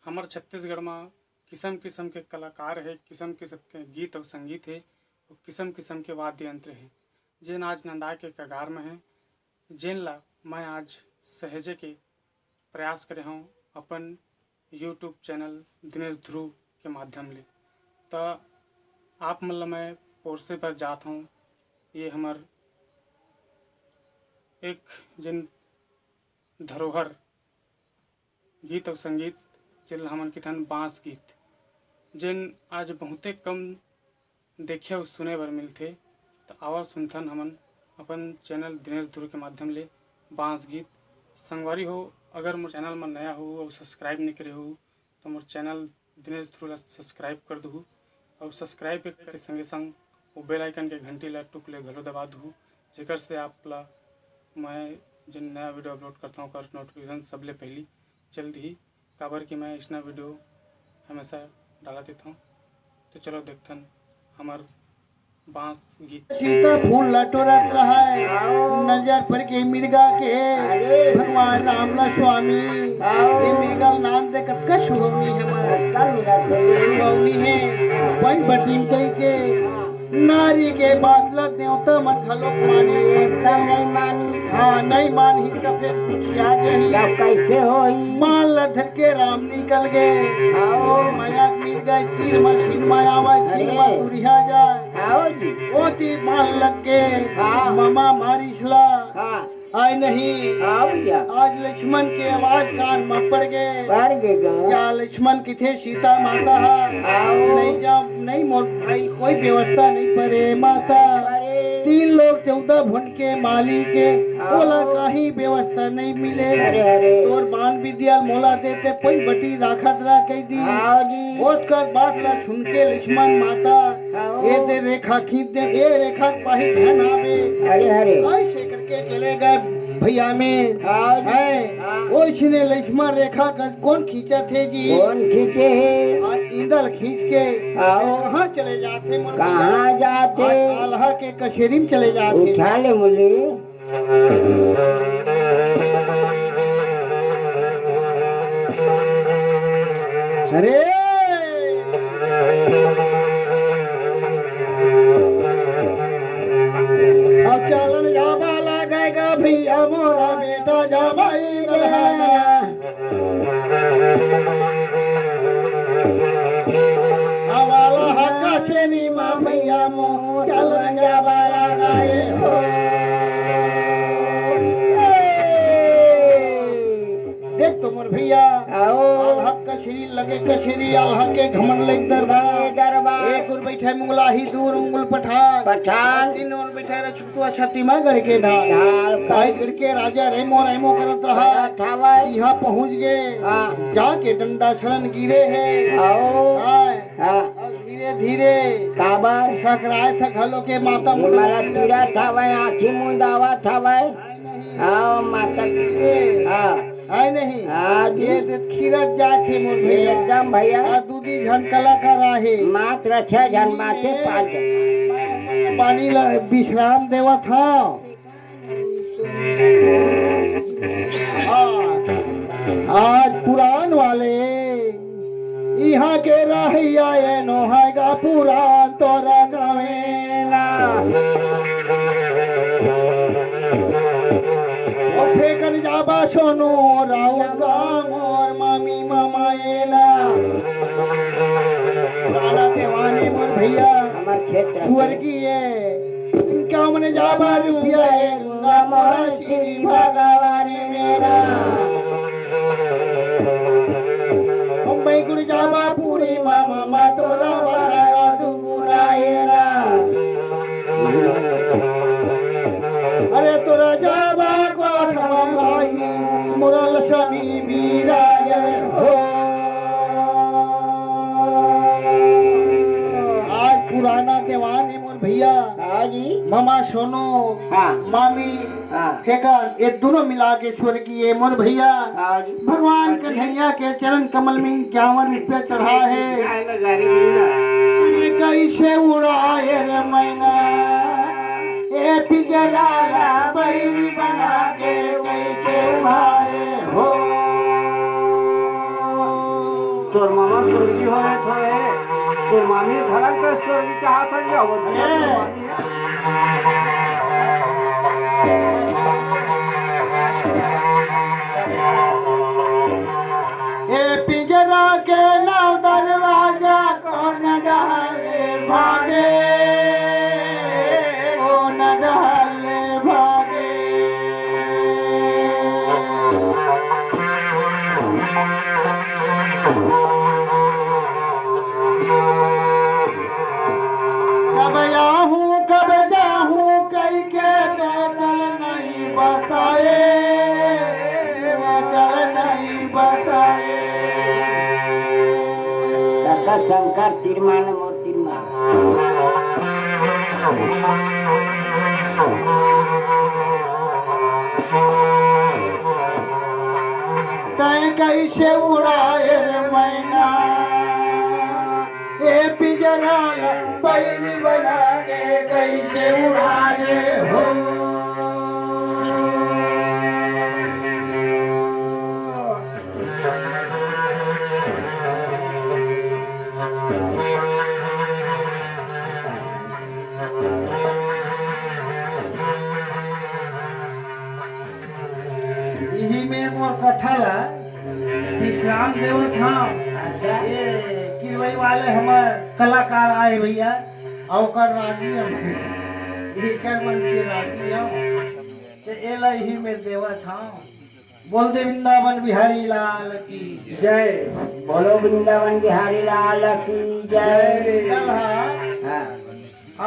हमर छत्तीसगढ़ में किस्म किस्म के कलाकार है, किस्म किस्म के गीत और संगीत है और किस्म किस्म के वाद्य यंत्र हैं जेन आज नंदाए के कगार में है। जेन ला मैं आज सहेजे के प्रयास करे हूँ अपन यूट्यूब चैनल दिनेश ध्रुव के माध्यम ले। तो आप मतलब मैं पोरसे पर जात हूँ। ये हमार एक जिन धरोहर गीत और संगीत जिन हमन किथन बाँस गीत जिन आज बहुते कम देखे और सुने बर मिलते। तो आवा सुनथन हमन अपन चैनल दिनेश ध्रुव के माध्यम ले बाँस गीत। संगवारी हो अगर मोर चैनल में नया हो और सब्सक्राइब नहीं करे हो तो मोर चैनल दिनेश ध्रुव ला सब्सक्राइब कर दू और सब्सक्राइब के संगे संग वो बेल आइकन के घंटी ला टुक ले घलो दबा दू, जेकर से आप ला मैं जिन नया वीडियो अपलोड करता हूँ कर नोटिफिकेशन सबले पहली जल्दी ही काबर कि मैं इसना वीडियो हमेशा डाला देता हूँ। तो चलो देखथन हमार बाँस गीत। सीता फूल लटोरत रहा नजर पर के मिर्गा के भगवान राम ला स्वामी ये मिर्गा नाम दे कतका शुभमी है पन बटीम कई के नारी के बातला देवता मन खलो मानी एकदम नहीं मानी। हाँ नहीं मानी का फिर पूछिया जही कैसे होई मान ला धर के राम निकल गए आओ माया मिल गए तीर मशीन माया वा तीर मसूरिया जाए आओ जी ओती मान लग के मामा मारिसला आय नहीं आज लक्ष्मण के आवाज कान में पड़ गए क्या लक्ष्मण की थे सीता माता नहीं जा नहीं मोर भाई कोई व्यवस्था नहीं पड़े माता 3 लोग 14 भुन के माली के बोला कहीं व्यवस्था नहीं मिले तोर बान विद्या मोला देते कोई बटी राखत रा कह दी कर बात ला सुन के लक्ष्मण माता ये दे रेखा खींच दे ये रेखा पाही धन आवे ऐसे करके चले गए भैया में है वो इसने लक्ष्मण रेखा कर कौन खींचा थे जी कौन खींचे है इंदल खींच के कहाँ चले जाते कहाँ जाते आल्हा के कचेरी में चले जाते उठा ले मुझे अरे चलन जाबा लगेगा भैया मोरा बेटा जाबाई हवाला हक्का छेनी माँ भैया मो चलन जाबा लगाए हो देख तो मोर भैया हक कचरी लगे कचरी आल्हा के घमन लग दरबार एक और बैठे मुंगलाही दूर उंगल पठान तीन और बैठे रे छुटुआ छाती में गड़ के ढाल पाई गड़ के राजा रेमो रेमो करत रहा यहाँ पहुँच गए जाके डंडा शरण गिरे है धीरे धीरे काबर सकराय था घलो के माता मुला तीरा था वह आँखी मुंदावा था वह आओ माता है नहीं आज ये खीरत जाके मोर भैया एकदम भैया दूधी झन कलाकार आहे मात्र 6 जन माथे 5 जन पानी ला विश्राम देवा था। आज पुराण वाले यहाँ के रहिया ये नोहाएगा पुराण तोरा गावेला फेकर जाबा सोनू राउगा मोर मामी मामाएला राणा देवाने मोर भैया हमार क्षेत्र स्वर्गीय क्या मने जाबा रुपया है गंगा मोरा श्री भगवान मेरा मुंबई गुड़ जाबा पूरी मामा तोरा बड़ा दुगुराएला अरे तोरा जाबा मुरल शमी बीराज हो आज पुराना देवान है मोर भैया मामा सोनो मामी फेकर ये दोनों मिला के स्वर्गीय मोर भैया भगवान कन्हैया के चरण कमल में 51 रुपये चढ़ा है कैसे उड़ाए रे मैना ये पिजरा बैरी बना के कैसे उड़ाए हो তোর মামা সর্দি হয়েছে তোর মামির ঘরে তো সর্দি চাহা থাকলে ए पिंजरा के नाव दरवाजा कौन डाले भागे कौन डाले भागे कब आऊं कब जाऊं कई के बेदल नहीं बताए बेदल नहीं बताए शंकर तीर्मान मोर तीर्मान तय कैसे उड़ाए रे मैना ए पिंजरा बैरी बना के कैसे उड़ाए हो यही में मोर कथला विश्राम देव था ये किरवई वाले हमार कलाकार आए भैया औकर राजी हमसे यही कर मन के राजी हम ते एला यही में देवा था बोल दे वृंदावन बिहारी लाल की जय बोलो वृंदावन बिहारी लाल की जय हाँ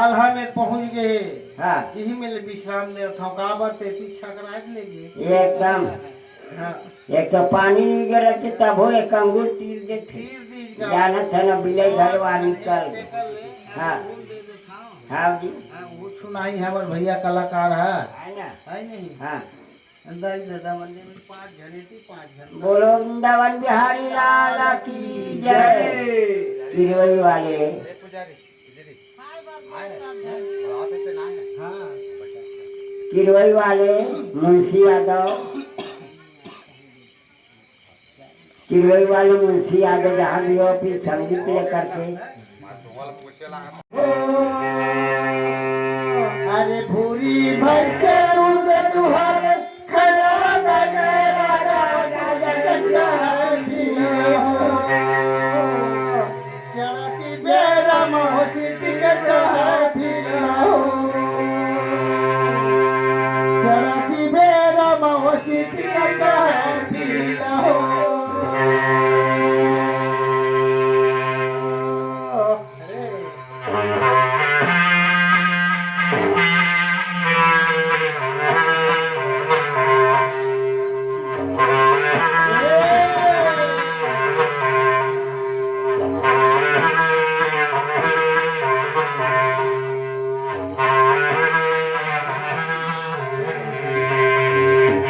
आल्हा में पहुंच गए हाँ यही में विश्राम देव था काबर ते पीछा करा लेंगे एकदम हाँ एक तो पानी गिरा के तब हो एक अंगूर तीर दे जाना था ना बिले घर वाली कल हाँ हाँ जी वो सुनाई हमार भैया कलाकार है ना है नहीं हाँ अंदर दादा मंदिर में 5 जने थी 5 जन बोलो वृंदावन बिहारी लाल की जय तिरुवई वाले तिरुवई वाले मुंशी यादव तिरुवई वाले मुंशी यादव जहाँ भी हो फिर संगीत लेकर के अरे भूरी भर के उसे तुहार खड़ा चढ़ती बेरा मोसी टिकट चढ़ती बेरा मोसी टिकट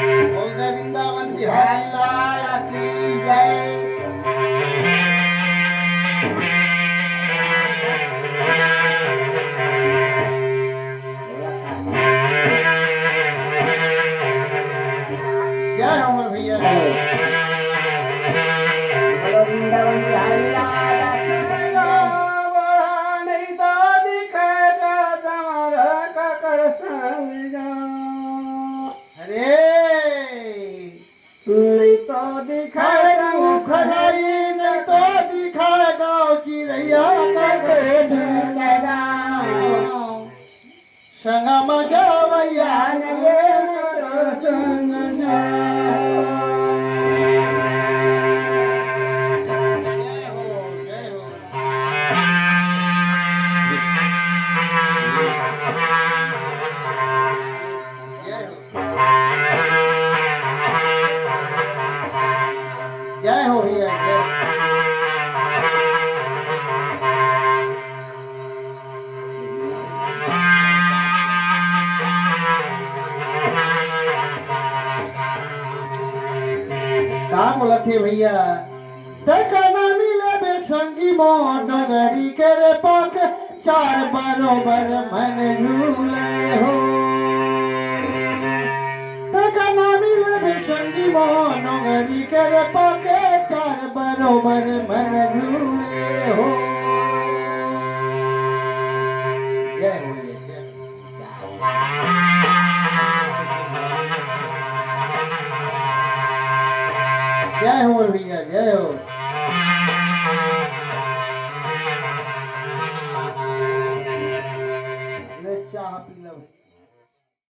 वृंदावन बिहारी लाल की जय जय हो भैया बोलो वृंदावन बिहारी लाल नहीं तो दिखेगा तुम्हारा का कर अरे नहीं तो दिखाएगा खराई नहीं तो दिखाएगा चिड़ैया का संगम जावैया जय हो भैया कहाँ बोला थे भैया ठिकाना मिले बेसंगी मोर डगरी के रे पाक चार बरोबर मन झूले हो ठिकाना मिले बेसंगी मोर डगरी के रे पाक चार बरोबर मन हो जय हो जय हो भैया जय हो।